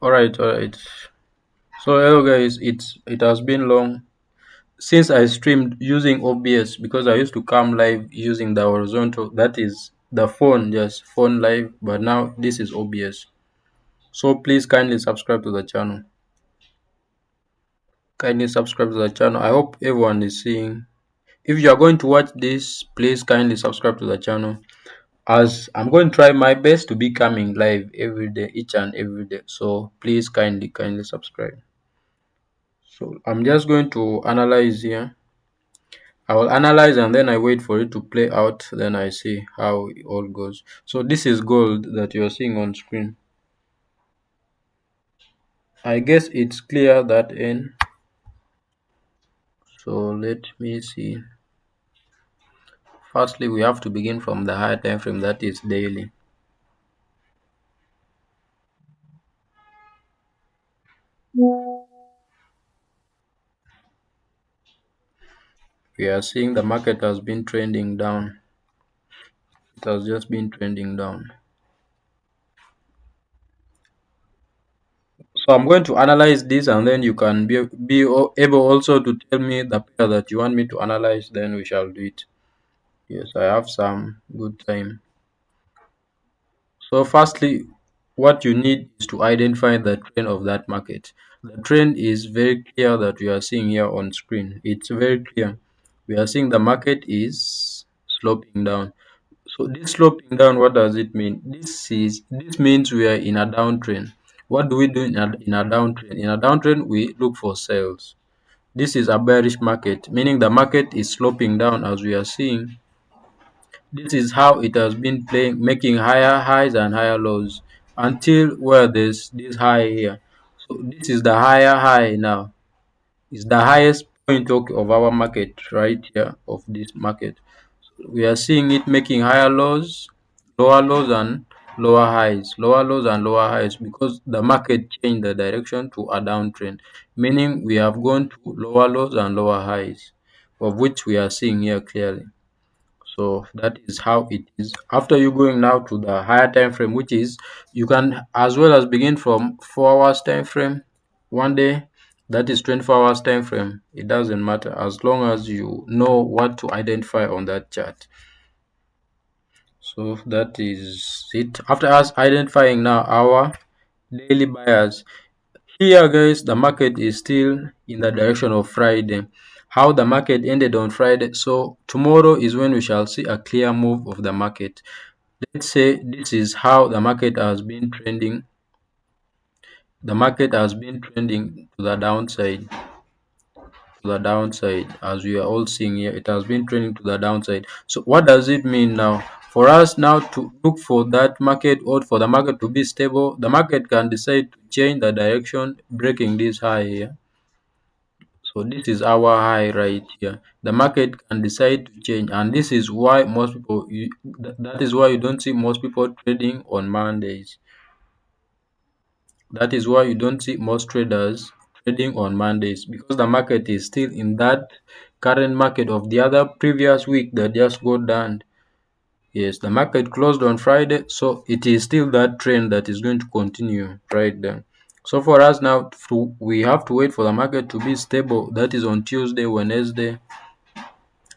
All right. So hello guys, it has been long since I streamed using OBS because I used to come live using the horizontal, that is the phone, just phone live, but now this is OBS. So please kindly subscribe to the channel. Kindly subscribe to the channel. I hope everyone is seeing. If you are going to watch this, please kindly subscribe to the channel. As I'm going to try my best to be coming live every day, each and every day. So please kindly subscribe. So I'm just going to analyze here. I will analyze and then I wait for it to play out. Then I see how it all goes. So this is gold that you're seeing on screen. I guess it's clear that in. So let me see. Firstly, we have to begin from the higher time frame, that is daily. We are seeing the market has been trending down. It has just been trending down. So I'm going to analyze this and then you can be able also to tell me the pair that you want me to analyze, then we shall do it. Yes, I have some good time. So firstly, what you need is to identify the trend of that market. The trend is very clear that we are seeing here on screen. It's very clear. We are seeing the market is sloping down. So this sloping down, what does it mean? This means we are in a downtrend. What do we do in a downtrend? In a downtrend, we look for sales. This is a bearish market, meaning the market is sloping down as we are seeing. This is how it has been playing, making higher highs and higher lows until where there's this high here. So this is the higher high now. It's the highest point of our market right here of this market. We are seeing it making higher lows, lower lows and lower highs, lower lows and lower highs because the market changed the direction to a downtrend, meaning we have gone to lower lows and lower highs, of which we are seeing here clearly. So that is how it is. After you going now to the higher time frame, which is you can as well as begin from 4 hours time frame, one day, that is 24 hours time frame. It doesn't matter as long as you know what to identify on that chart. So that is it. After us identifying now our daily buyers, here guys, the market is still in the direction of Friday. How the market ended on Friday. So tomorrow is when we shall see a clear move of the market. Let's say this is how the market has been trending. The market has been trending to the downside, as we are all seeing here. It has been trending to the downside. So what does it mean now? For us now to look for that market or for the market to be stable, the market can decide to change the direction, breaking this high here. So this is our high right here. The market can decide to change, and this is why most people that is why you don't see most people trading on Mondays. That is why you don't see most traders trading on Mondays, because the market is still in that current market of the other previous week that just got done. Yes, the market closed on Friday, so it is still that trend that is going to continue right there. So for us now, we have to wait for the market to be stable. That is on Tuesday, Wednesday,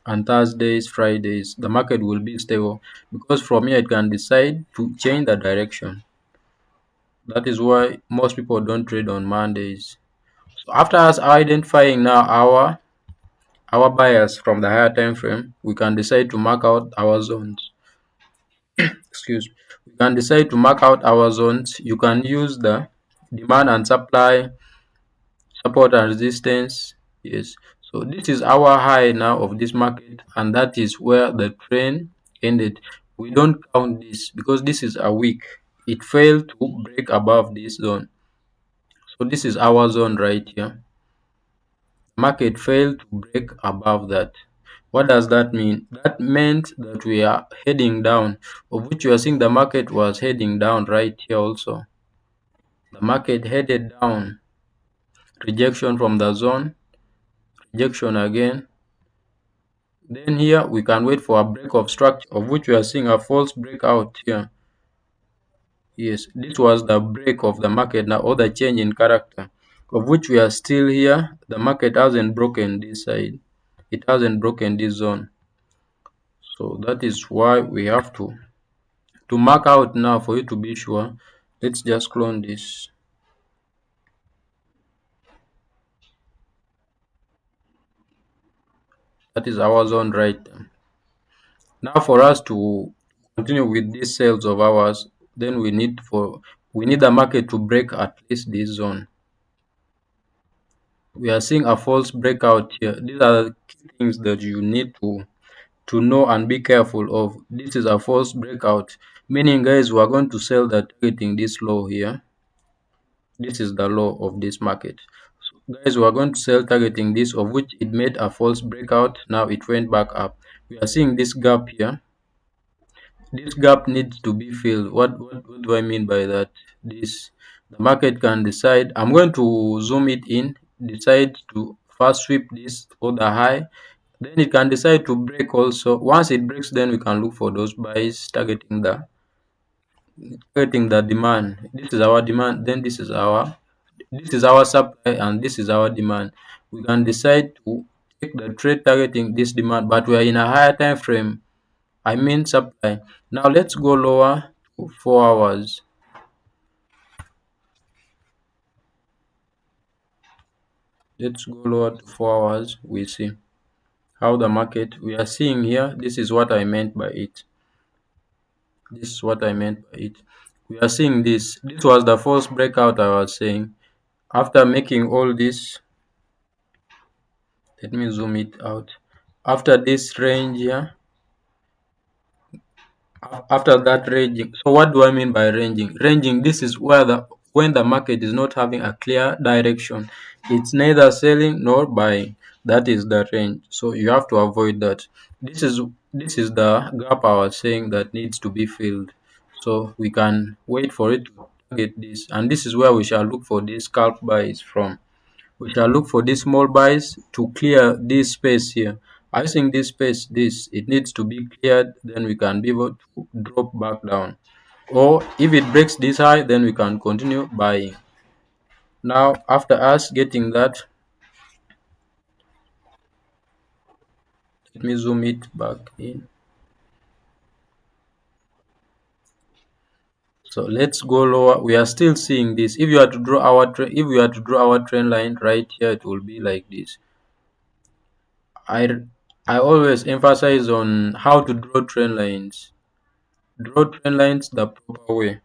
and Thursdays, Fridays. The market will be stable because from here it can decide to change the direction. That is why most people don't trade on Mondays. So after us identifying now our buyers from the higher time frame, we can decide to mark out our zones. Excuse me. We can decide to mark out our zones. You can use the demand and supply, support and resistance. Yes. So this is our high now of this market, and that is where the trend ended. We don't count this because this is a week. It failed to break above this zone. So this is our zone right here. Market failed to break above that. What does that mean? That meant that we are heading down, of which you are seeing the market was heading down right here also. The market headed down, rejection from the zone, rejection again. Then here we can wait for a break of structure, of which we are seeing a false breakout here. Yes, this was the break of the market now, or the change in character, of which we are still here. The market hasn't broken this side, it hasn't broken this zone. So that is why we have to mark out now for you to be sure. Let's just clone this. That is our zone right there. Now for us to continue with these sales of ours, then we need the market to break at least this zone. We are seeing a false breakout here. These are the key things that you need to know and be careful of. This is a false breakout, meaning guys we are going to sell that targeting this low here. This is the low of this market. So guys, we are going to sell targeting this, of which it made a false breakout. Now it went back up. We are seeing this gap here. This gap needs to be filled. What do I mean by that? This the market can decide. I'm going to zoom it in. Decide to first sweep this for the high. Then it can decide to break also. Once it breaks, then we can look for those buys targeting the demand. This is our demand. Then this is our supply and this is our demand. We can decide to take the trade targeting this demand, but we are in a higher time frame. I mean supply. Now let's go lower to 4 hours. Let's go lower to 4 hours. We see how the market we are seeing here. This is what I meant by it. This is what I meant by it. We are seeing this. This was the first breakout I was saying. After making all this, let me zoom it out. After this range here, after that ranging. So what do I mean by ranging? Ranging, this is where the when the market is not having a clear direction, it's neither selling nor buying. That is the range, so you have to avoid that. This is the gap I was saying that needs to be filled, so we can wait for it to target this, and this is where we shall look for these scalp buys from. We shall look for these small buys to clear this space here. I think this space, it needs to be cleared, then we can be able to drop back down. Or if it breaks this high, then we can continue buying. Now, after us getting that, let me zoom it back in. So let's go lower. We are still seeing this. If you are to draw our trend line right here, it will be like this. I I always emphasize on how to draw trend lines. Draw trend lines the proper way.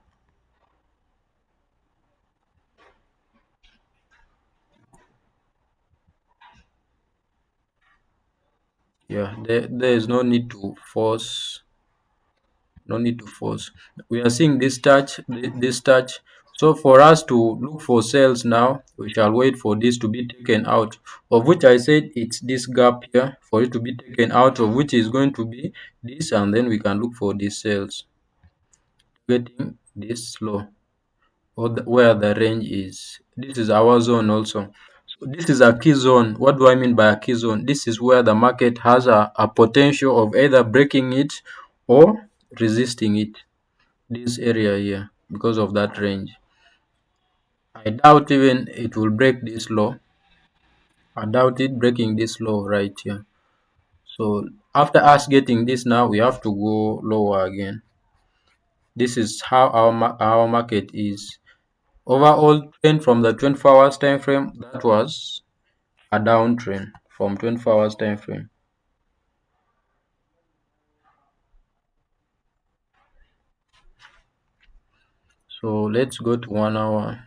Yeah, there is no need to force. No need to force. We are seeing this touch. So for us to look for sales now, we shall wait for this to be taken out. Of which I said it's this gap here for it to be taken out, of which is going to be this, and then we can look for these sales. Getting this low, or where the range is. This is our zone also. So this is a key zone. What do I mean by a key zone? This is where the market has a potential of either breaking it or resisting it. This area here, because of that range. I doubt even it will break this low. I doubt it breaking this low right here. So after us getting this now, we have to go lower again. This is how our market is. Overall trend from the 24 hours time frame, that was a downtrend from 24 hours time frame. So let's go to 1 hour.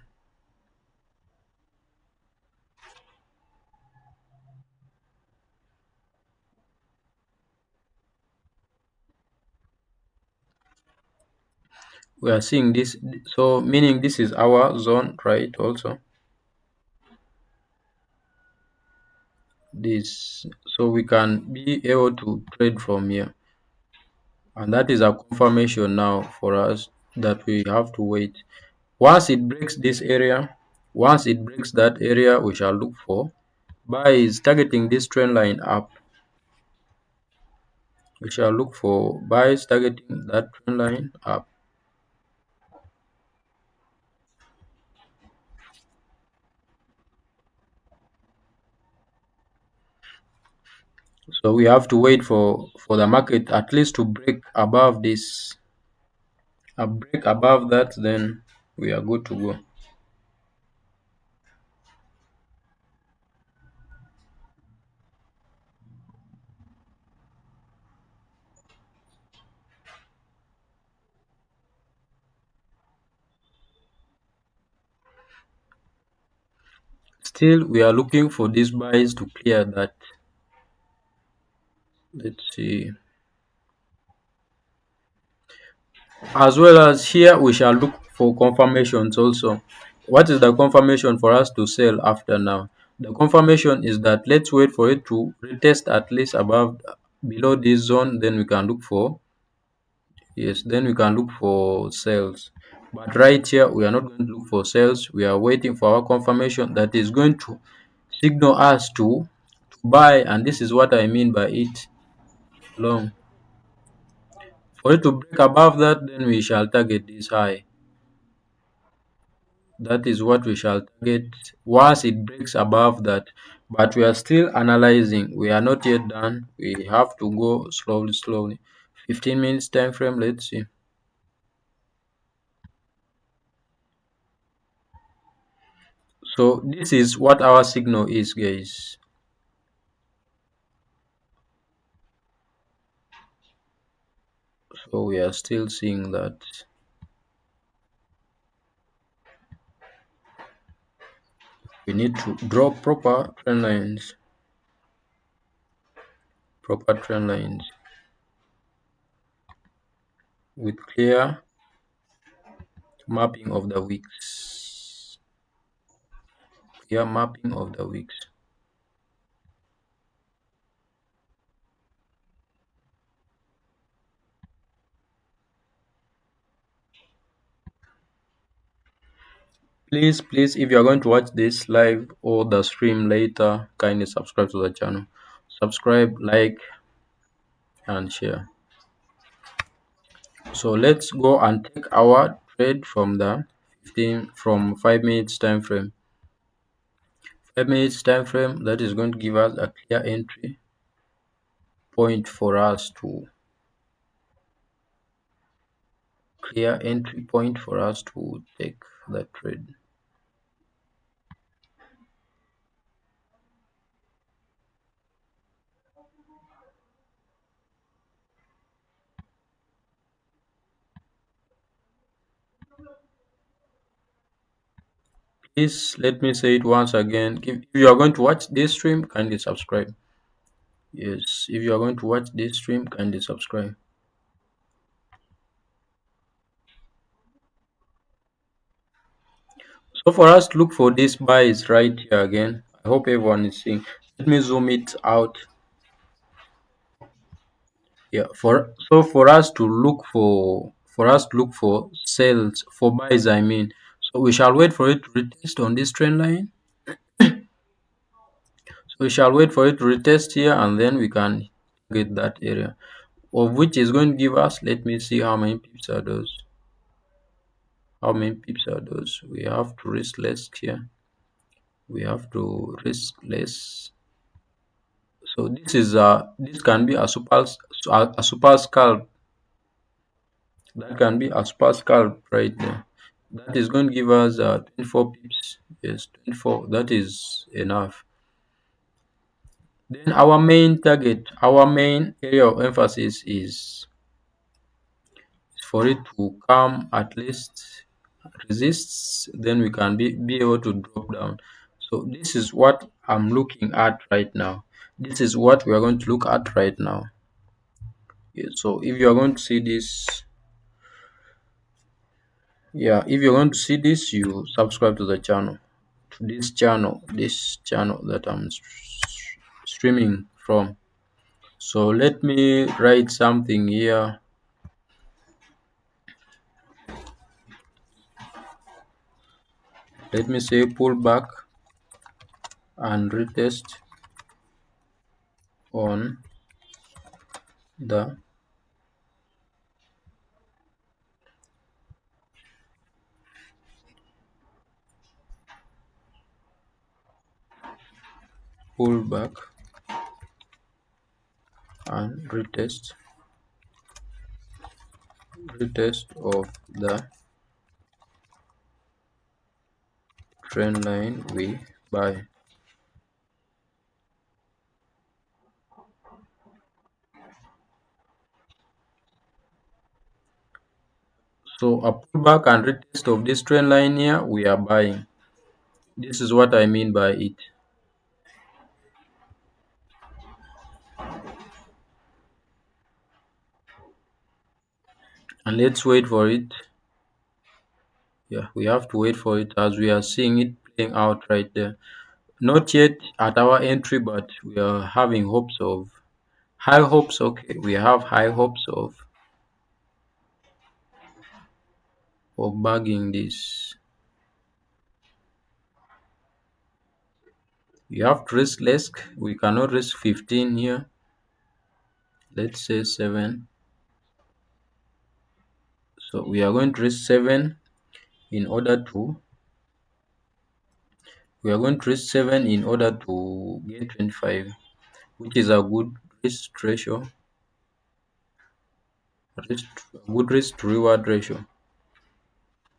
We are seeing this, so meaning this is our zone, right? Also this, so we can be able to trade from here, and that is a confirmation now for us that we have to wait. Once it breaks this area, once it breaks that area, we shall look for buys targeting this trend line up. We shall look for buys targeting that trend line up. So we have to wait for the market at least to break above this, a break above that, then we are good to go. Still, we are looking for these buys to clear that. Let's see. As well as here, we shall look for confirmations also. What is the confirmation for us to sell after now? The confirmation is that let's wait for it to retest at least above, below this zone, then we can look for, yes, then we can look for sales. But right here, we are not going to look for sales. We are waiting for our confirmation that is going to signal us to buy, and this is what I mean by it long. For it to break above that, then we shall target this high. That is what we shall target once it breaks above that. But we are still analyzing. We are not yet done. We have to go slowly, slowly. 15 minutes time frame. Let's see. So this is what our signal is, guys. So we are still seeing that we need to draw proper trend lines with clear mapping of the wicks. Clear mapping of the wicks. Please, if you are going to watch this live or the stream later, kindly subscribe to the channel. Subscribe, like, and share. So let's go and take our trade from the 5 minutes time frame. 5 minutes time frame, that is going to give us a clear entry point for us to take the trade. Please let me say it once again. If you are going to watch this stream, kindly subscribe. Yes, if you are going to watch this stream, kindly subscribe. So for us to look for this buys right here again, I hope everyone is seeing. Let me zoom it out. Yeah, for us to look for sales, for buys, I mean. So we shall wait for it to retest on this trend line. So we shall wait for it to retest here, and then we can get that area, of which is going to give us, let me see how many pips are those. How many pips are those? We have to risk less here. We have to risk less. So this can be a super scalp. That can be a super scalp right there. That is going to give us 24 pips. Yes, 24. That is enough. Then our main target, our main area of emphasis is for it to come at least resists. Then we can be able to drop down. So this is what I'm looking at right now. This is what we are going to look at right now. Yeah, so if you are going to see this, yeah, if you're going to see this, you subscribe to the channel, to this channel that I'm streaming from. So let me write something here. Let me say pull back and retest on the pullback and retest of the trend line we buy. So a pullback and retest of this trend line here, we are buying. This is what I mean by it. And let's wait for it. Yeah, we have to wait for it as we are seeing it playing out right there. Not yet at our entry, but we are having hopes of high hopes. Okay, we have high hopes of bagging this. You have to risk less. We cannot risk 15 here. Let's say 7. So we are going to risk 7 in order to we are going to risk 7 in order to get 25, which is a good risk ratio, a good risk to reward ratio.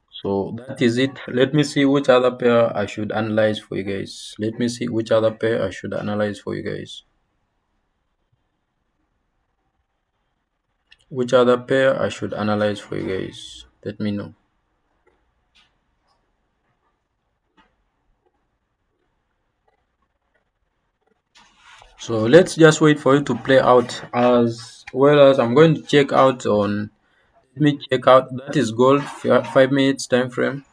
So that is it. Let me see which other pair I should analyze for you guys. Let me see which other pair I should analyze for you guys. Which other pair I should analyze for you guys. Let me know. So let's just wait for it to play out as well as I'm going to check out on. Let me check out that is gold 5 minutes time frame.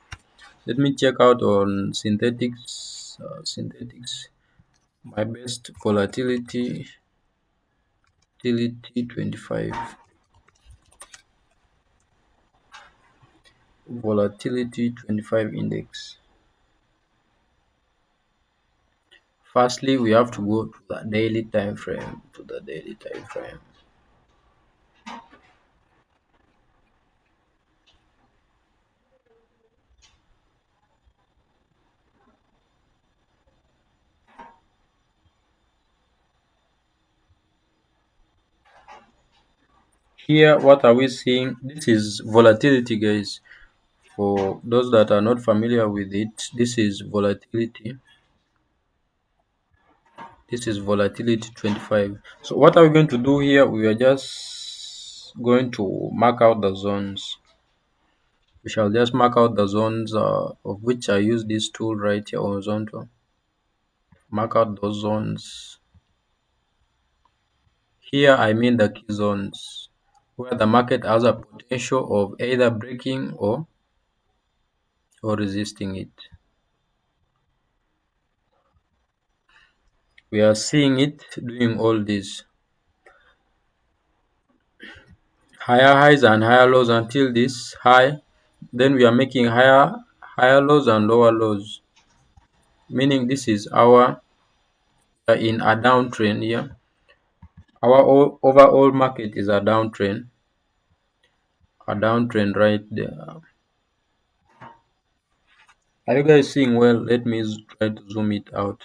Let me check out on synthetics. Synthetics. My best volatility 25. Volatility 25 index. Firstly, we have to go to the daily time frame. Here, what are we seeing? This is volatility, guys. For those that are not familiar with it, this is volatility. This is volatility 25. So what are we going to do here? We are just going to mark out the zones. We shall just mark out the zones of which I use this tool right here, horizontal. Mark out those zones. Here I mean the key zones where the market has a potential of either breaking or resisting it. We are seeing it doing all this higher highs and higher lows until this high. Then we are making higher lows and lower lows, meaning this is our in a downtrend here. Our overall market is a downtrend right there. Are you guys seeing well? Let me try to zoom it out.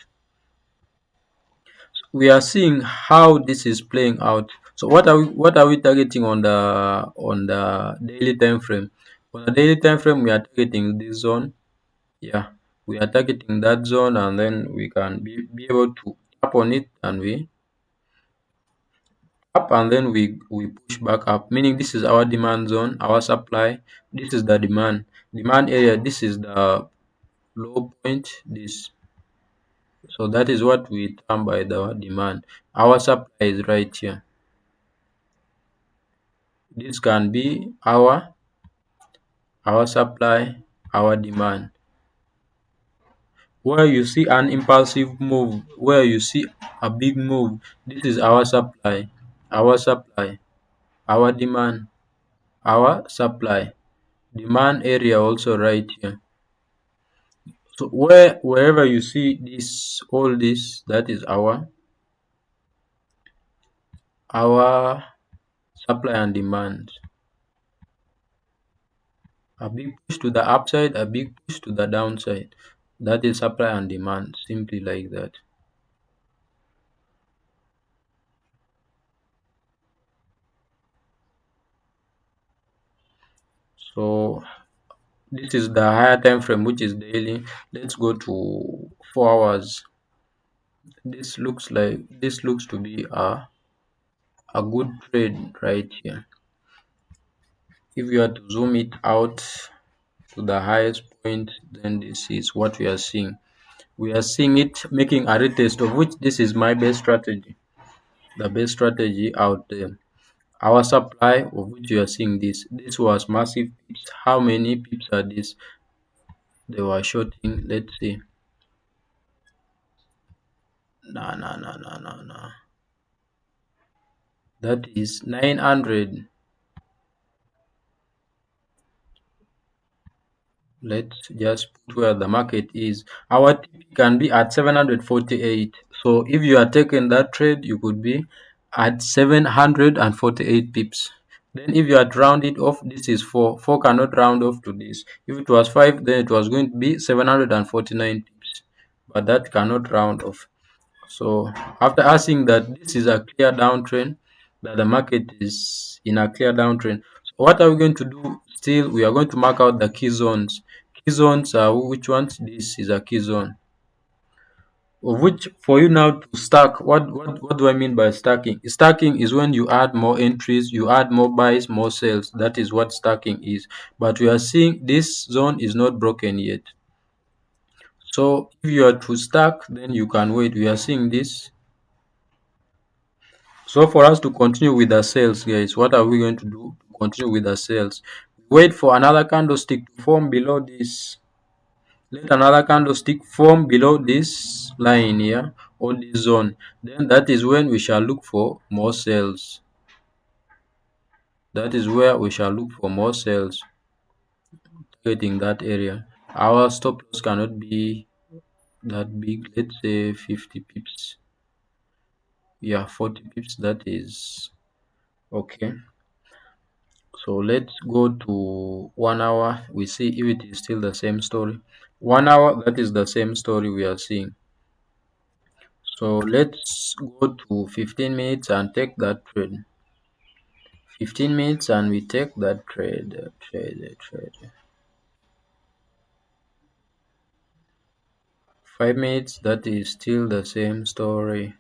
We are seeing how this is playing out. So what are we targeting on the daily time frame? On the daily time frame, we are targeting this zone. Yeah, we are targeting that zone, and then we can be able to tap on it, and we up, and then we push back up, meaning this is our demand zone, our supply. This is the demand area. This is the low point. This, so that is what we term by the demand. Our supply is right here. This can be our supply, our demand. Where you see an impulsive move, where you see a big move, this is our supply, our demand, our supply, demand area also right here. So wherever you see this, all this, that is our supply and demand. A big push to the upside, a big push to the downside. That is supply and demand, simply like that. So this is the higher time frame, which is daily. Let's go to 4 hours. This looks to be a good trade right here. If you are to zoom it out to the highest point, then this is what we are seeing. We are seeing it making a retest, of which this is my best strategy, the best strategy out there. Our supply, of which you are seeing this was massive pips. How many pips are this? They were shorting. Let's see. No, no, no, no, no, no. That is 900. Let's just put where the market is. Our TP can be at 748. So if you are taking that trade, you could be at 748 pips. Then if you are to round it off, this is 4. 4 cannot round off to this. If it was 5, then it was going to be 749 pips. But that cannot round off. So after asking that this is a clear downtrend, that the market is in a clear downtrend. So what are we going to do? Still, we are going to mark out the key zones. Key zones are which ones? This is a key zone. Of which for you now to stack, what do I mean by stacking? Stacking is when you add more entries, you add more buys, more sales. That is what stacking is. But we are seeing this zone is not broken yet. So if you are to stack, then you can wait. We are seeing this. So for us to continue with the sales, guys, what are we going to do to continue with the sales? Wait for another candlestick to form below this. Let another candlestick form below this line here or this zone. Then that is when we shall look for more sales. That is where we shall look for more sales targeting that area. Our stop loss cannot be that big. Let's say 50 pips. Yeah, 40 pips. That is okay. So let's go to 1 hour. We see if it is still the same story. 1 hour, that is the same story we are seeing. So let's go to 15 minutes and take that trade. 15 minutes and we take that trade. 5 minutes, that is still the same story.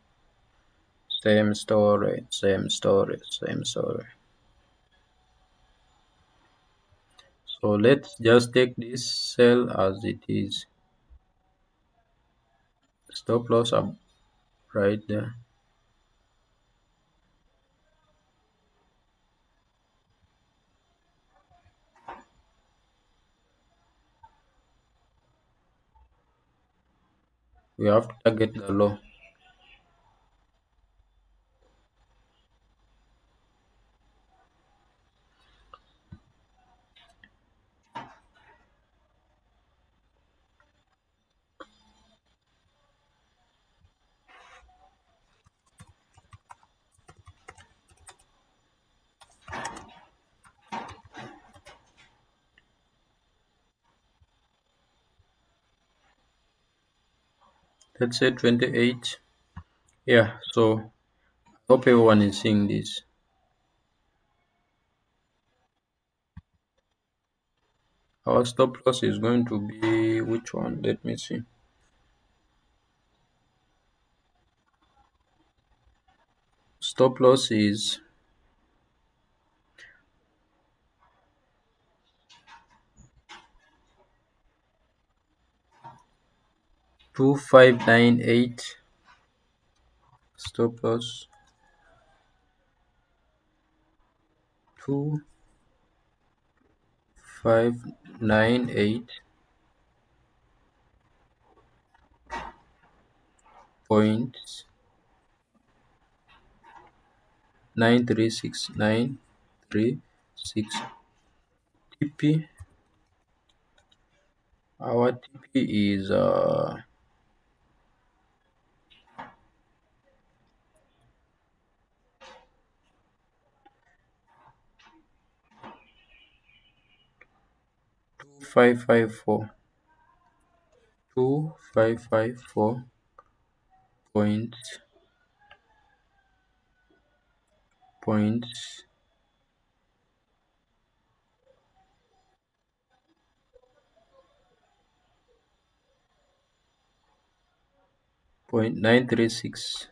Same story, same story, same story. So let's just take this sell as it is. Stop loss up right there. We have to target the low. Let's say 28. Yeah, so hope everyone is seeing this. Our stop loss is going to be which one? Let me see. Stop loss is 2598. Stop loss 2598.93696. TP. Our TP is 2554. 2554 point point 0.936.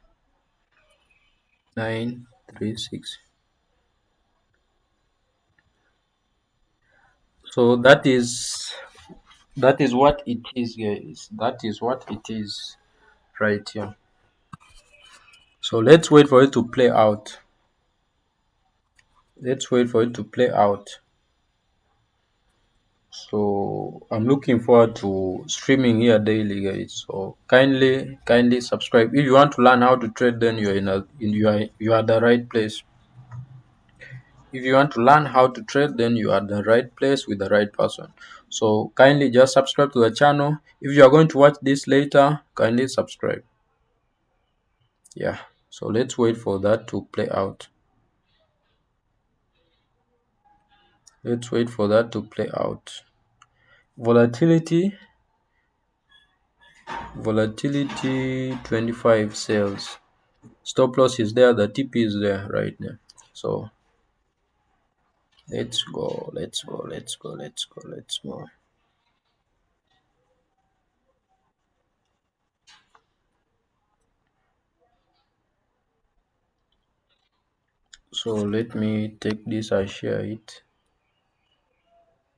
So that is what it is, guys. That is what it is right here. So let's wait for it to play out. Let's wait for it to play out. So I'm looking forward to streaming here daily, guys. So kindly subscribe. If you want to learn how to trade, then you are the right place. If you want to learn how to trade, then you are the right place with the right person. So kindly just subscribe to the channel. If you are going to watch this later, kindly subscribe. Yeah. So let's wait for that to play out. Let's wait for that to play out. Volatility, volatility 25 sales. Stop loss is there, the TP is there right there. So let's go, let's go, let's go, let's go, let's go. So let me take this, I share it.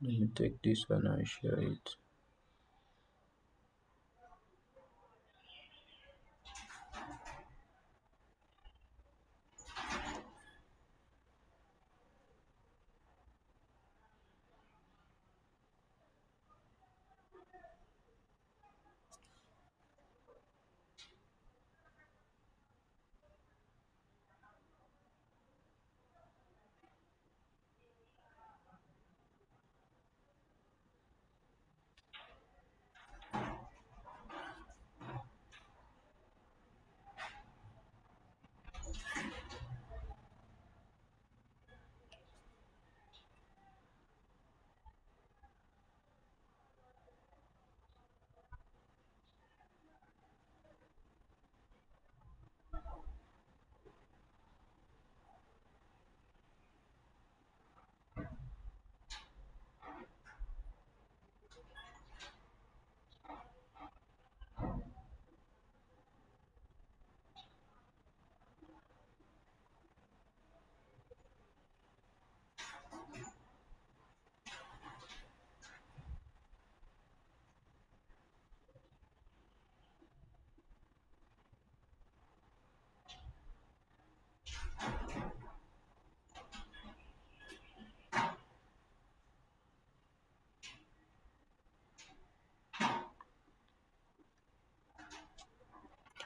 Let me take this and I share it.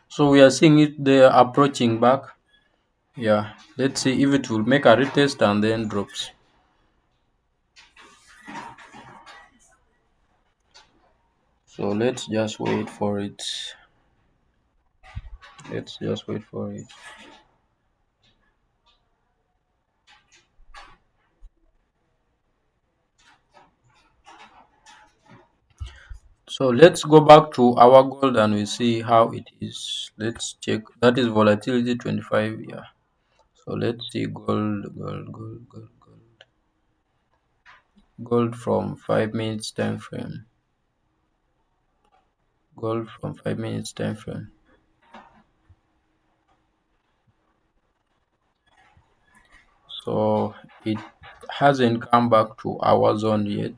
So we are seeing it there approaching back. Yeah, let's see if it will make a retest and then drops. So let's just wait for it. Let's just wait for it. So let's go back to our gold and we see how it is. Let's check. That is volatility 25. Yeah. So let's see gold from 5 minutes time frame. Gold from 5 minutes time frame. So it hasn't come back to our zone yet.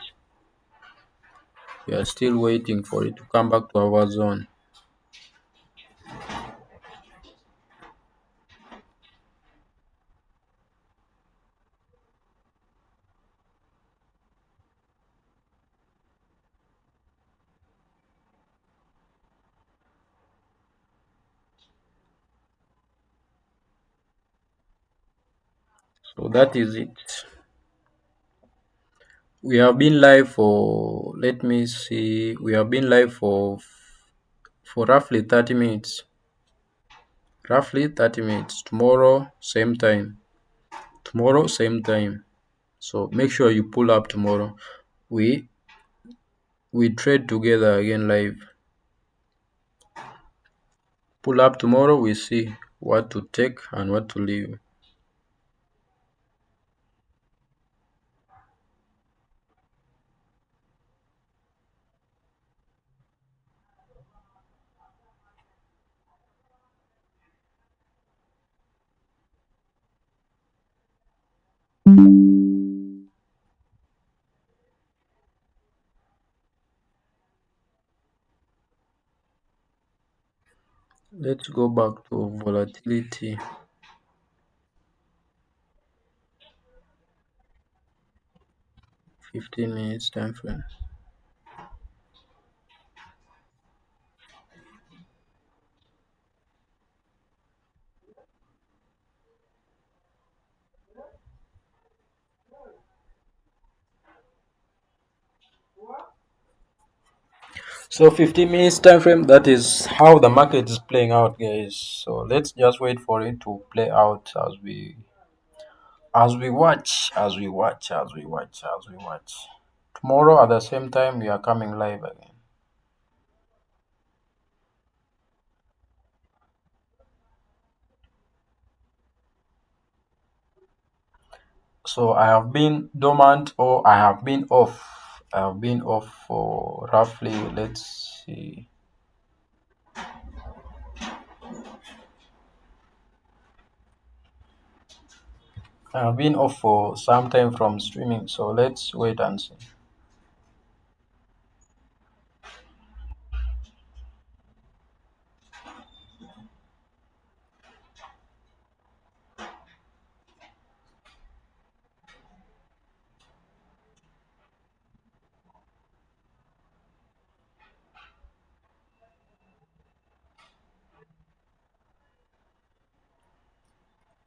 We are still waiting for it to come back to our zone. So that is it. We have been live for, let me see, we have been live for roughly 30 minutes. Roughly 30 minutes. Tomorrow, same time. Tomorrow, same time. So make sure you pull up tomorrow. We we trade together again live. Pull up tomorrow, we see what to take and what to leave. Let's go back to volatility. 15 minutes time frame. So 15 minutes time frame, that is how the market is playing out, guys. So let's just wait for it to play out as we watch. Tomorrow at the same time we are coming live again. So I have been dormant, or I have been off. I have been off for roughly, let's see. I have been off for some time from streaming. So let's wait and see.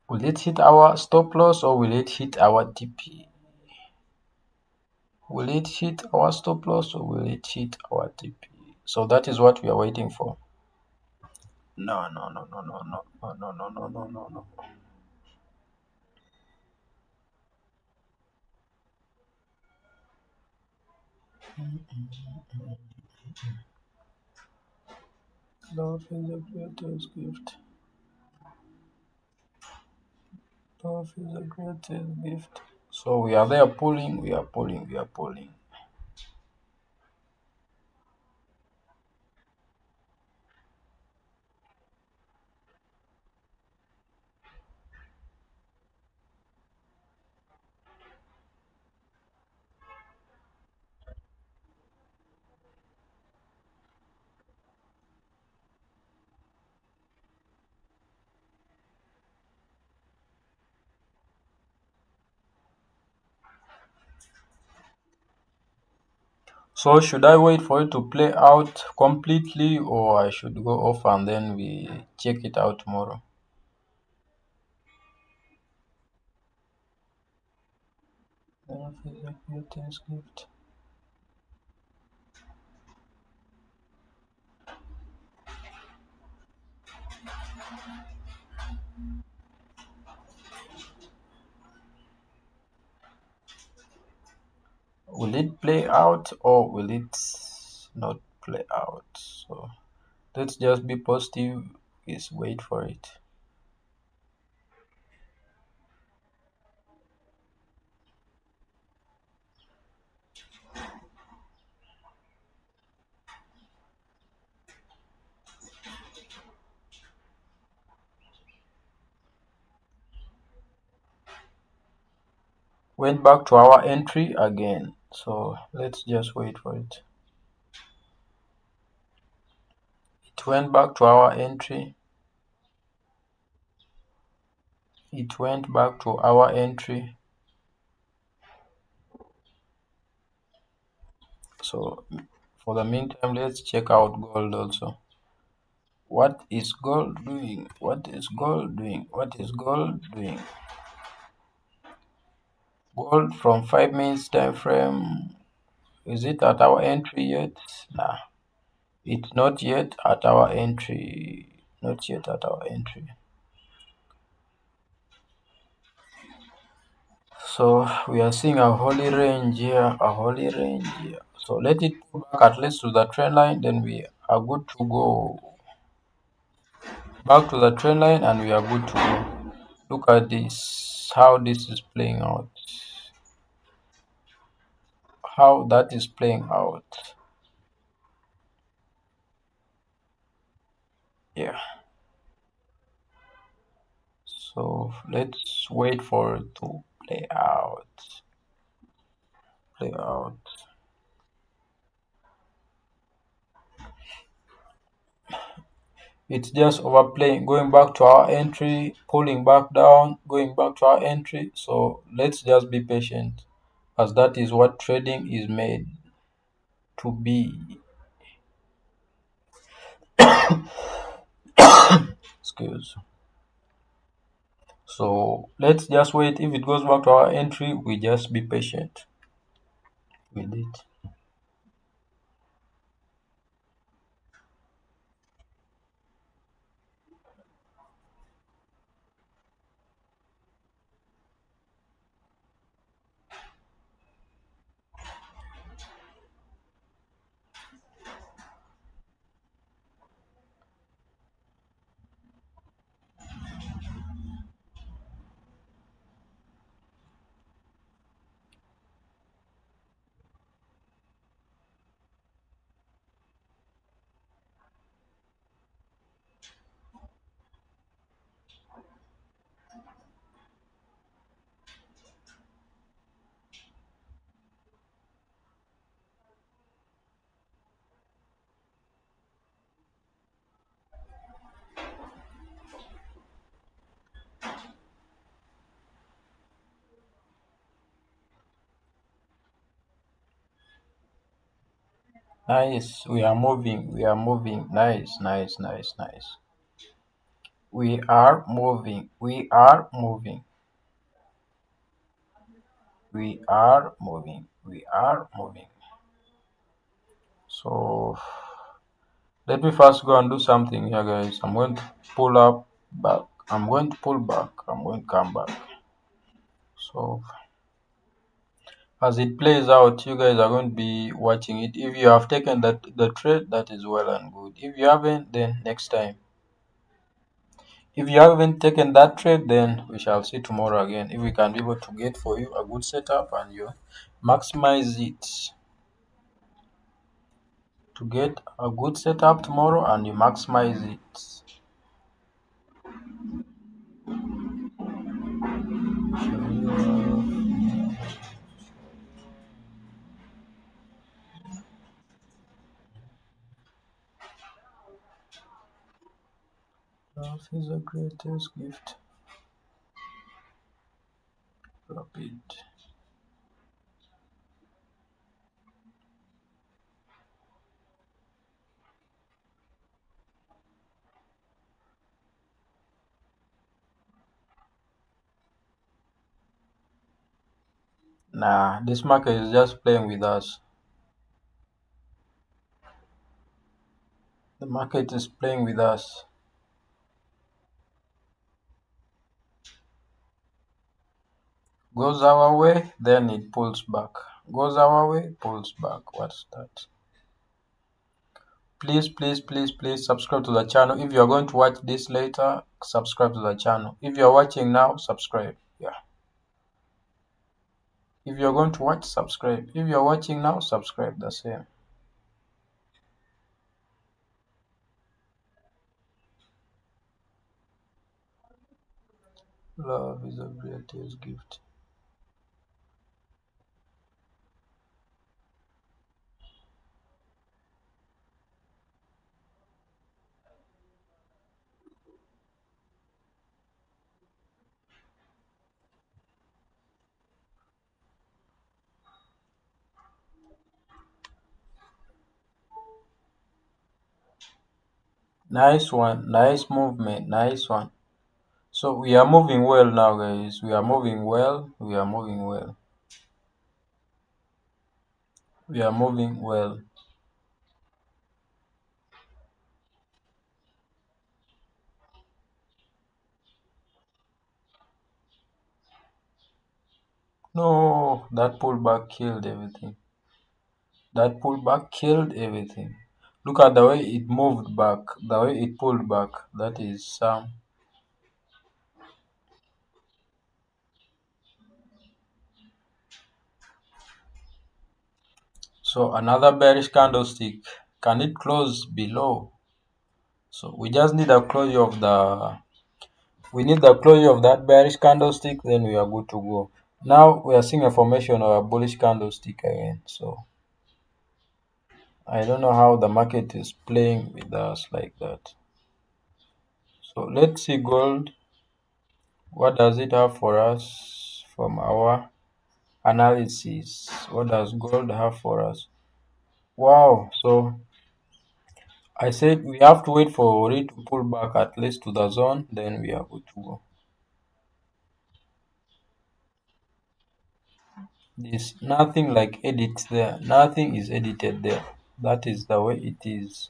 Will it hit our stop loss or will it hit our TP? Will it hit our stop loss or will it hit our TP? So that is what we are waiting for. No, no, no, no, no, no, no, no, no, no, no, no, no. Love is the greatest gift. Love is the greatest gift. So we are there pulling, we are pulling, we are pulling. So should I wait for it to play out completely or I should go off and then we check it out tomorrow? Love is the greatest gift. Will it play out or will it not play out? So let's just be positive, is wait for it. Went back to our entry again. So let's just wait for it. It went back to our entry. It went back to our entry. So for the meantime, let's check out gold also. What is gold doing? What is gold doing? What is gold doing? Gold from 5 minutes time frame. Is it at our entry yet? Nah, it's not yet at our entry. Not yet at our entry. So we are seeing a holy range here, a holy range here. So let it go back at least to the trend line, then we are good to go. Back to the trend line and we are good to go. Look at this, how this is playing out. How that is playing out. Yeah. So let's wait for it to play out. Play out. It's just overplaying, going back to our entry, pulling back down, going back to our entry. So let's just be patient, as that is what trading is made to be. Excuse. So let's just wait. If it goes back to our entry, we just be patient with it. Nice. We are moving. We are moving. Nice, nice, nice, nice. We are moving. We are moving. We are moving. We are moving. So let me first go and do something here, guys. I'm going to pull up back. I'm going to pull back. I'm going to come back. So as it plays out, you guys are going to be watching it. If you have taken the trade, that is well and good. If you haven't, then next time. If you haven't taken that trade, then we shall see tomorrow again. If we can be able to get for you a good setup and you maximize it to get a good setup tomorrow and you maximize it. Love is the greatest gift. Rapid. Nah, this market is just playing with us. The market is playing with us. Goes our way, then it pulls back. Goes our way, pulls back. What's that? Please, please, please, please subscribe to the channel. If you are going to watch this later, subscribe to the channel. If you are watching now, subscribe. Yeah. If you are going to watch, subscribe. If you are watching now, subscribe. The same. Love is the greatest gift. Nice one. Nice movement. Nice one. So we are moving well now, guys. We are moving well. We are moving well. We are moving well. No, that pullback killed everything. That pullback killed everything. Look at the way it moved back, the way it pulled back. That is so another bearish candlestick. Can it close below? So we just need a closure of the we need the closure of that bearish candlestick, then we are good to go. Now we are seeing a formation of a bullish candlestick again. So I don't know how the market is playing with us like that. So let's see gold. What does it have for us from our analysis? What does gold have for us? Wow. So I said we have to wait for it to pull back at least to the zone, then we are good to go. There's nothing like edit there. Nothing is edited there. That is the way it is.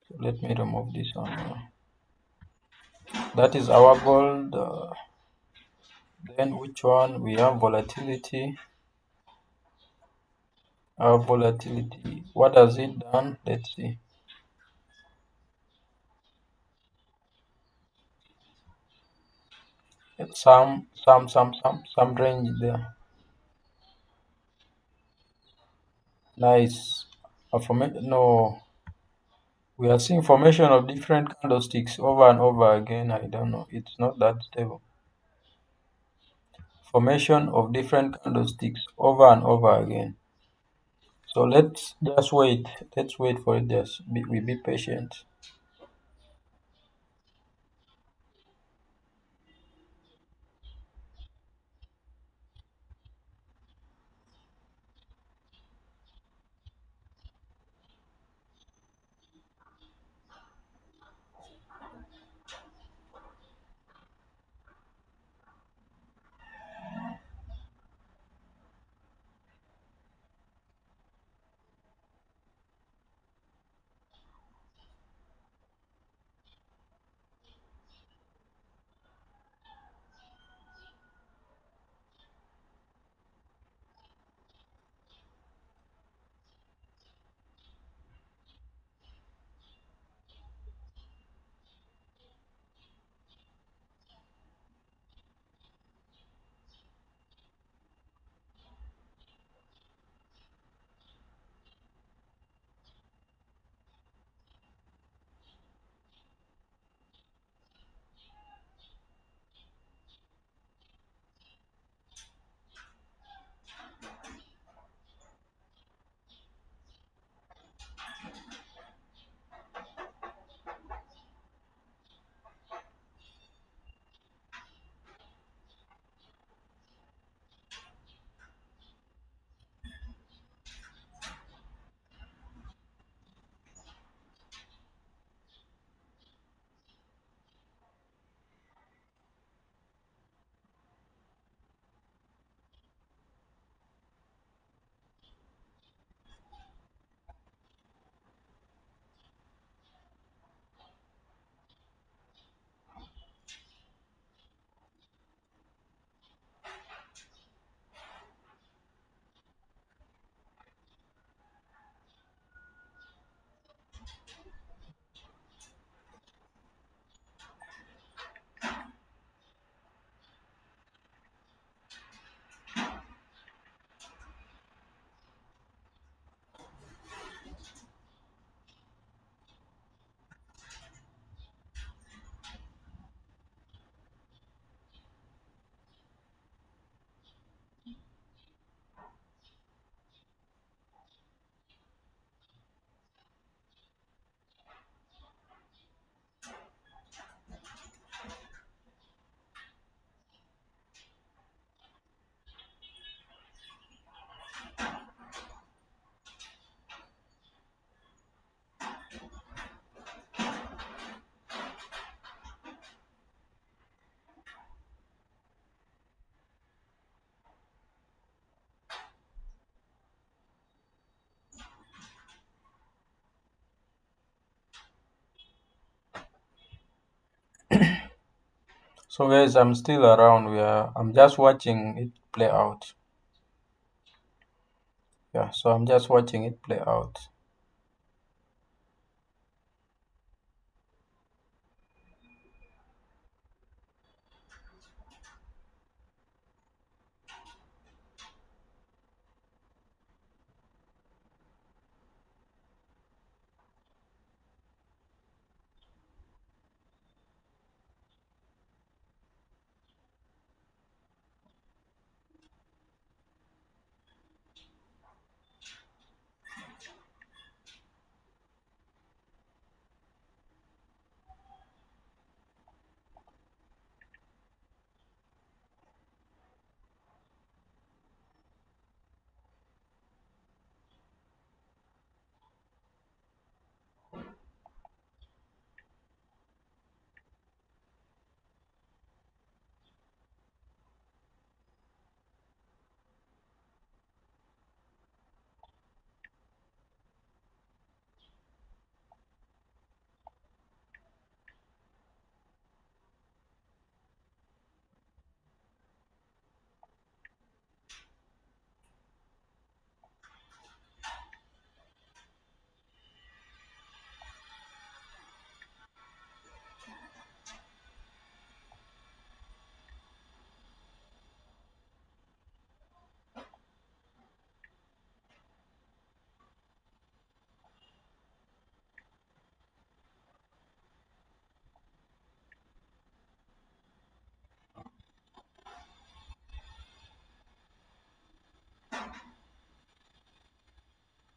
So let me remove this one. That is our gold. Then which one? We have volatility. Our volatility. What has it done? Let's see. Some range there. Nice. No, we are seeing formation of different candlesticks over and over again. I don't know. It's not that stable. Formation of different candlesticks over and over again. So let's just wait. Let's wait for it. We be patient. So guys, I'm still around. I'm just watching it play out. Yeah, so I'm just watching it play out.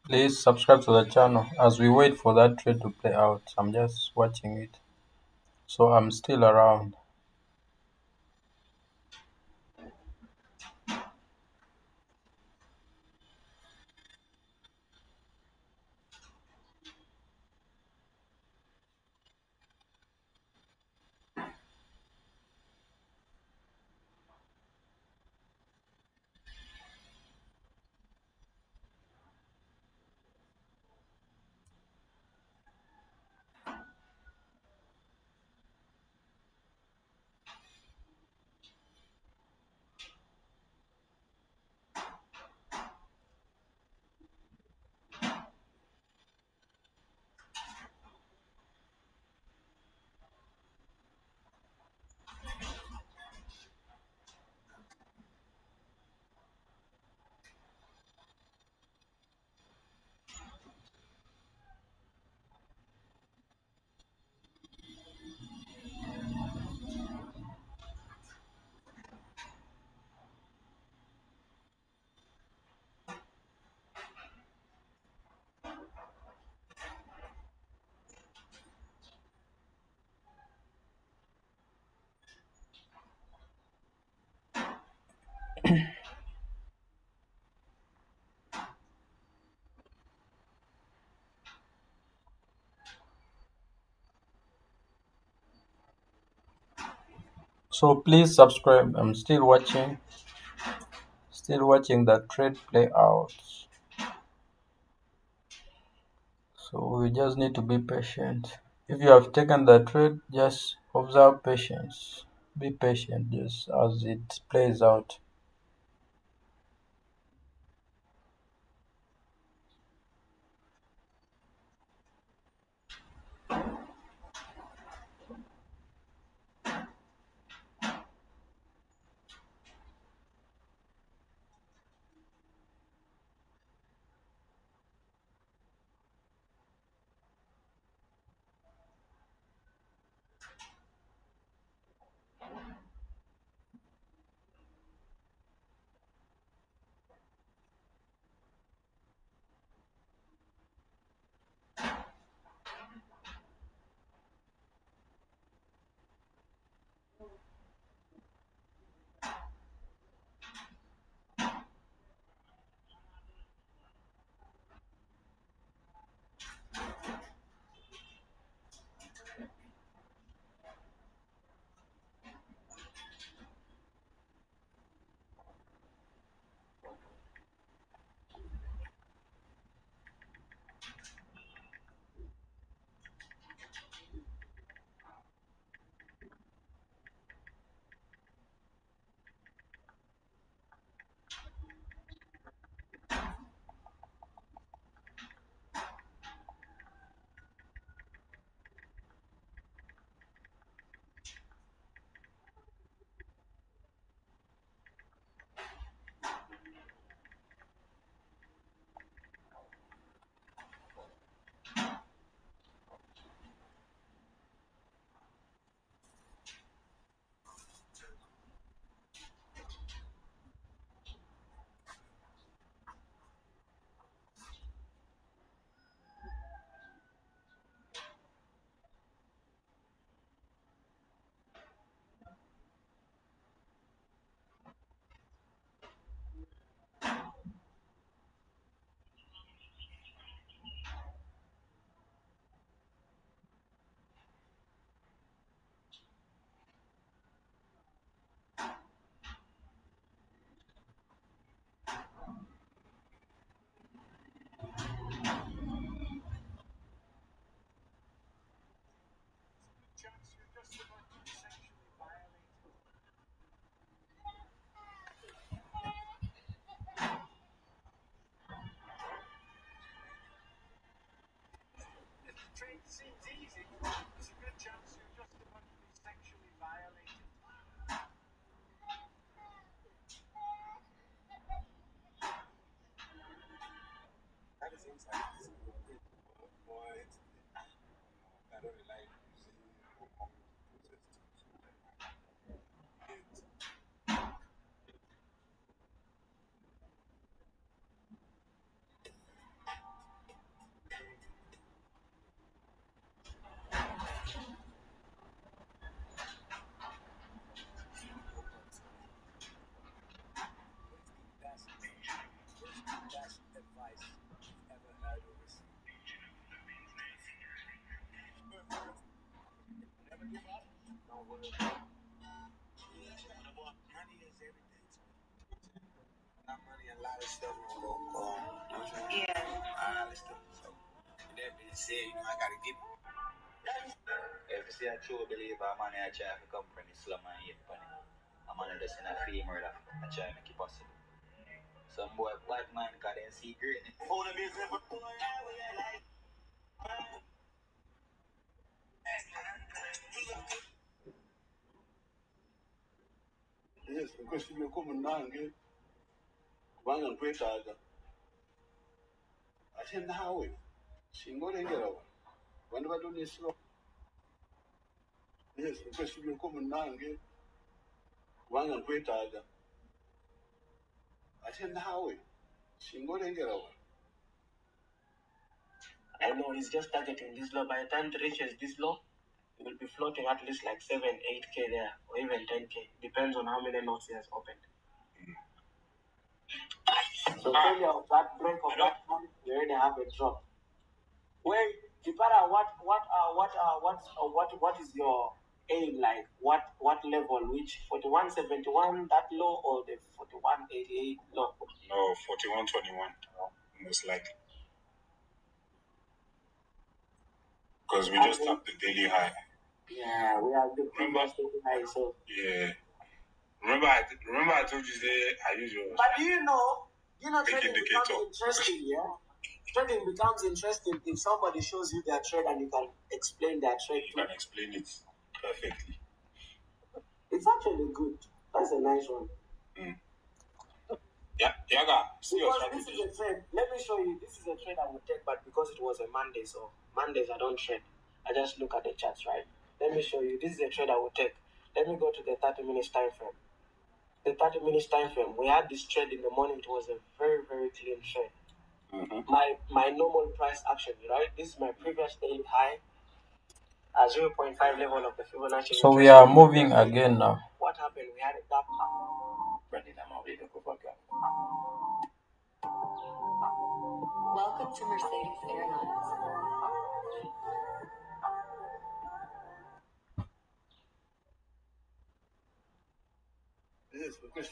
Please subscribe to the channel as we wait for that trade to play out. I'm just watching it. So I'm still around. So please subscribe. I'm still watching that trade play out. So we just need to be patient. If you have taken the trade, just observe patience. Be patient just as it plays out. Yes, because you come nange wanga kwetaga ate naawe singa olengera wano bantu batonesibwa. Yes, because you come nange wanga kwetaga ate naawe singa olengera wano. I know he's just targeting this low. By the time it reaches this low, it will be floating at least like 7, 8K there, or even 10K. Depends on how many notes he has opened. So failure of that break of that one, you already have a drop. Wait, Kipara, what is your aim like? What level? Which 41.71 that low or the 41.88 low? No, 41.21 most likely. Because we just tapped the daily high. Yeah, we have the previous daily high. So yeah. Remember I told you that I use your. But trading becomes interesting, yeah. Trading becomes interesting if somebody shows you their trade and you can explain their trade. You can explain it perfectly. It's actually good. That's a nice one. Yeah, Yaga. Because this is a trade. Let me show you. This is a trade I would take, but because it was a Monday, so Mondays I don't trade. I just look at the charts, right? Let me show you. This is a trade I would take. Let me go to the 30 minutes time frame. The 30 minutes time frame. We had this trade in the morning. It was a very, very clean trade. Mm-hmm. My normal price action, right? This is my previous daily high, 0.5 level of the Fibonacci. So we are moving again now. What happened? We had a gap up. Welcome to Mercedes Airlines. Yes, because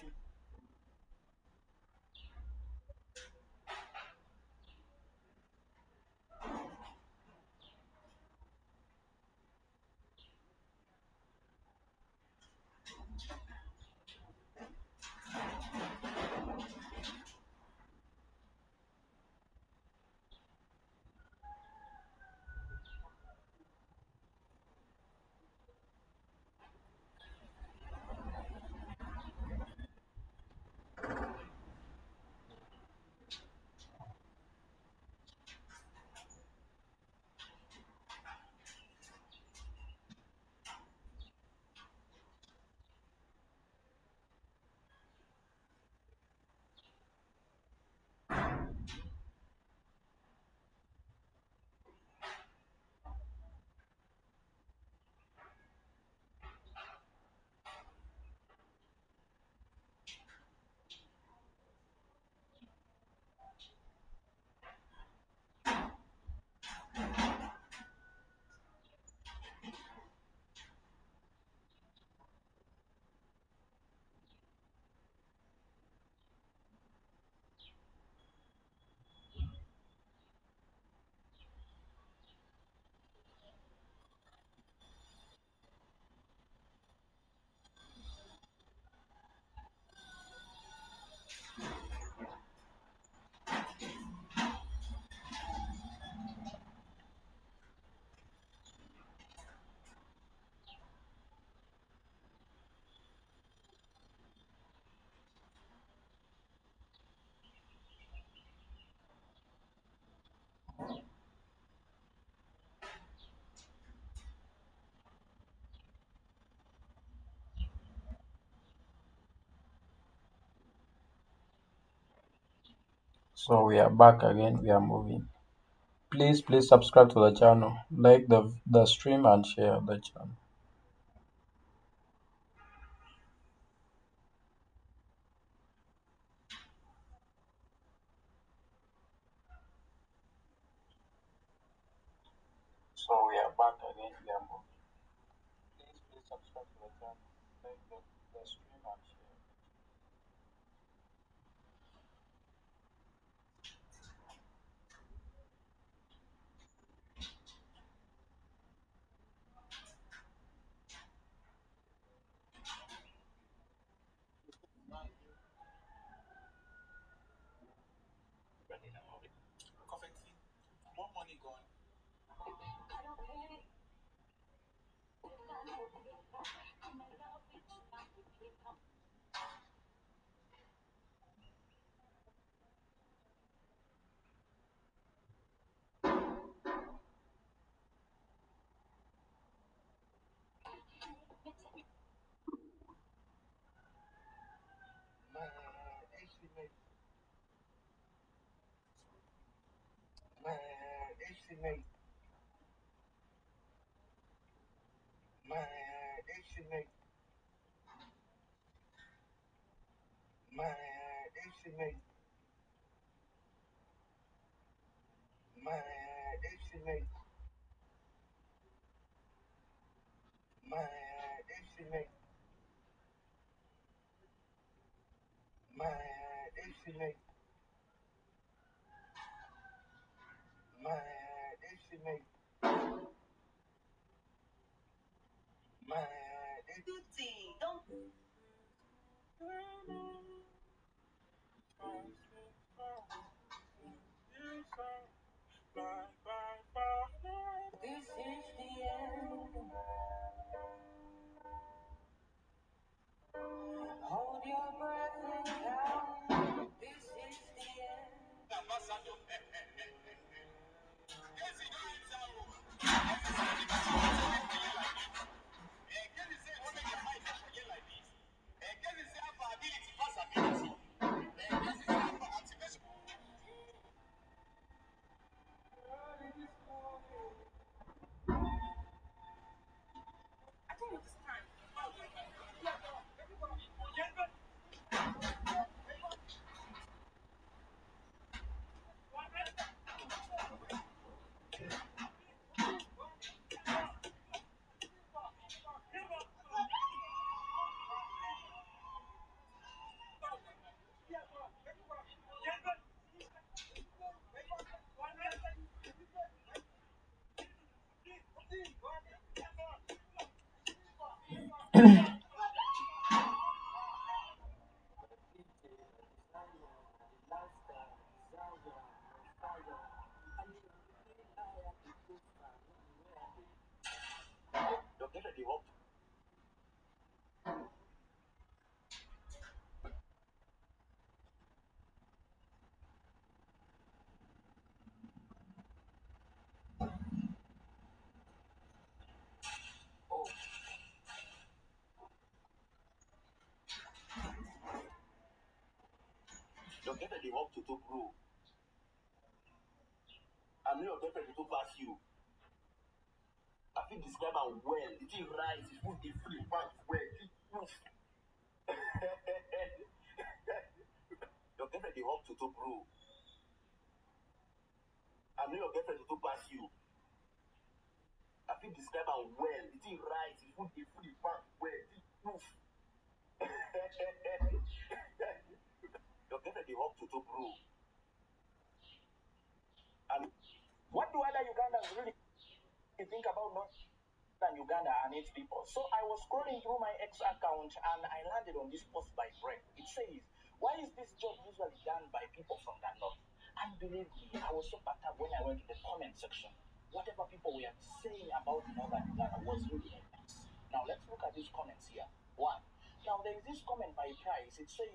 So we are back again. We are moving. Please subscribe to the channel, like the stream and share the channel. So we are back again. We are moving. Please subscribe to the channel, like the stream and share. Your girlfriend they walk to bro. I know your girlfriend to pass you. I think describe her well. It is right. It would be free. Back well. Your girlfriend they walk to bro. I know your girlfriend to pass you. I think describe her well. It is right. It would be free. Back well. Your girlfriend they walk to bro. And what do other Ugandans really think about Northern Uganda and its people? So I was scrolling through my X account and I landed on this post by Brett. It says, why is this job usually done by people from the north? And believe me, I was so perturbed when I went to the comment section. Whatever people were saying about Northern Uganda was really intense. Now let's look at these comments here. One. Now there is this comment by Price. It says,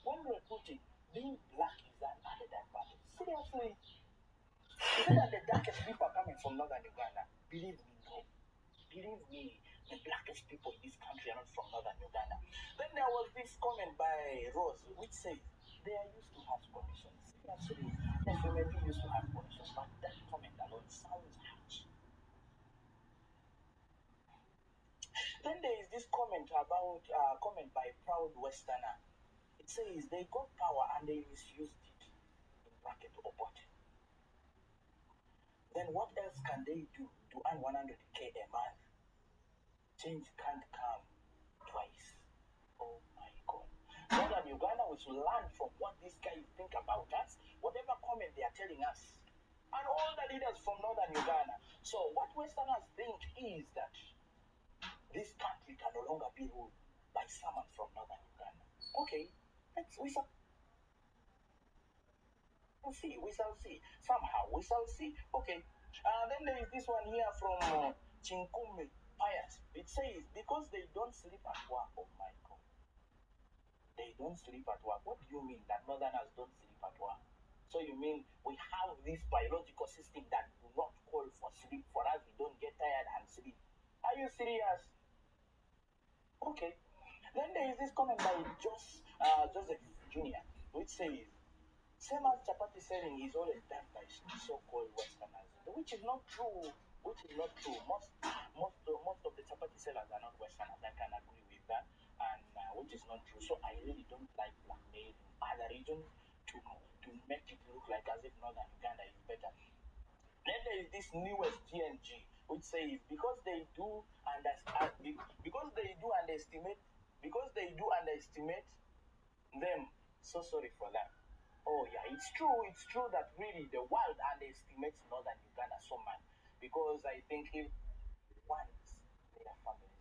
when recruiting, being black is an added advantage. Seriously? Is it that the darkest people are coming from Northern Uganda? Believe me, no. Believe me, the blackest people in this country are not from Northern Uganda. Then there was this comment by Rose, which said they are used to harsh conditions. Seriously, yes, they may be used to harsh conditions, but that comment alone sounds harsh. Then there is this comment about comment by Proud Westerner. It says they got power and they misused it. In bracket opot. Then what else can they do to earn 100K a month? Change can't come twice. Oh my God. Northern Uganda, we should learn from what these guys think about us, whatever comment they are telling us, and all the leaders from Northern Uganda. So what Westerners think is that this country can no longer be ruled by someone from Northern Uganda. Okay, we shall see. We shall see. Somehow we shall see. Okay. Then there is this one here from Chinkume Pius. It says, because they don't sleep at work. Oh my God. They don't sleep at work. What do you mean that northerners don't sleep at work? So you mean we have this biological system that do not call for sleep for us? We don't get tired and sleep. Are you serious? Okay. Then there is this comment by Joseph Jr., which says, same as chapati selling is always done by so-called Westerners, which is not true. Which is not true. Most of the chapati sellers are not Westerners. I can agree with that, and which is not true. So I really don't like blackmail in other regions to make it look like as if Northern Uganda is better. Then there is this newest GNG, which says because they do underestimate them. So sorry for that. Oh yeah, it's true. It's true that really the world underestimates Northern Uganda so much because I think it wants their families.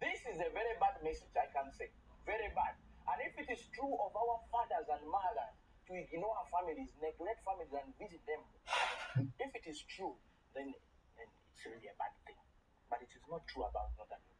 This is a very bad message, I can say. Very bad. And if it is true of our fathers and mothers to ignore our families, neglect families, and visit them, if it is true, then it's really a bad thing. But it is not true about Northern Uganda.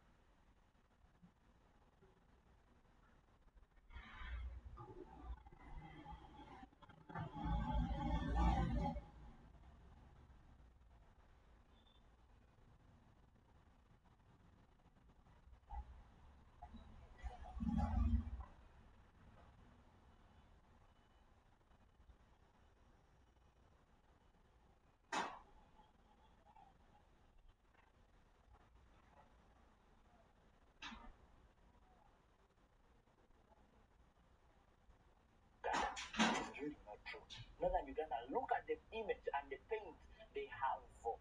It is really not true. Northern Uganda, look at the image and the paint they have for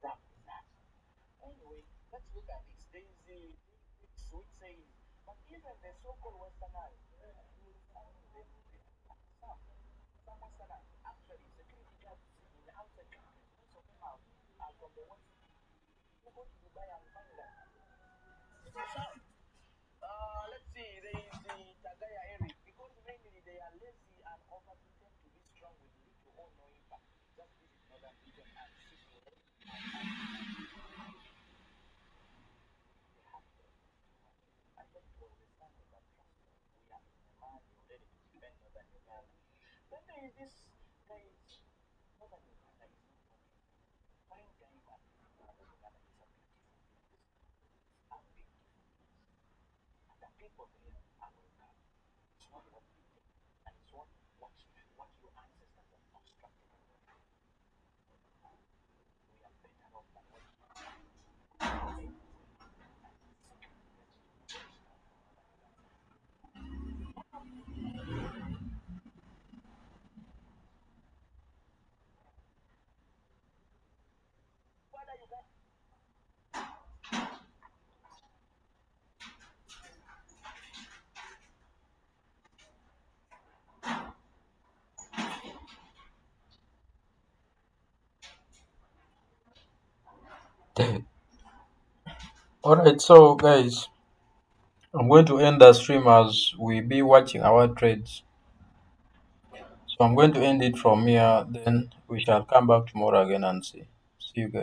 that. Anyway, let's look at this. There is a which says, but even the so-called Westerners, you find them some Westerners actually security guards in outside countries. Most of them are from the West. You go to Dubai and find them. Let's see. There is the Tagaya Eric because mainly they are lazy and over pretend to be strong with little or no impact. Just visit northern region and see they have them. I thought it was the Sunday, but trust me, we are in a man already to defend northern Uganda. Then there is this, there is northern Uganda is not only fine time and northern Uganda is a beautiful place. A beautiful place. And the people there are welcome. It's not what we think, and it's what your ancestors have constructed. We are better off than what you got. Alright, so guys, I'm going to end the stream as we be watching our trades. So I'm going to end it from here, then we shall come back tomorrow again and see. See you guys.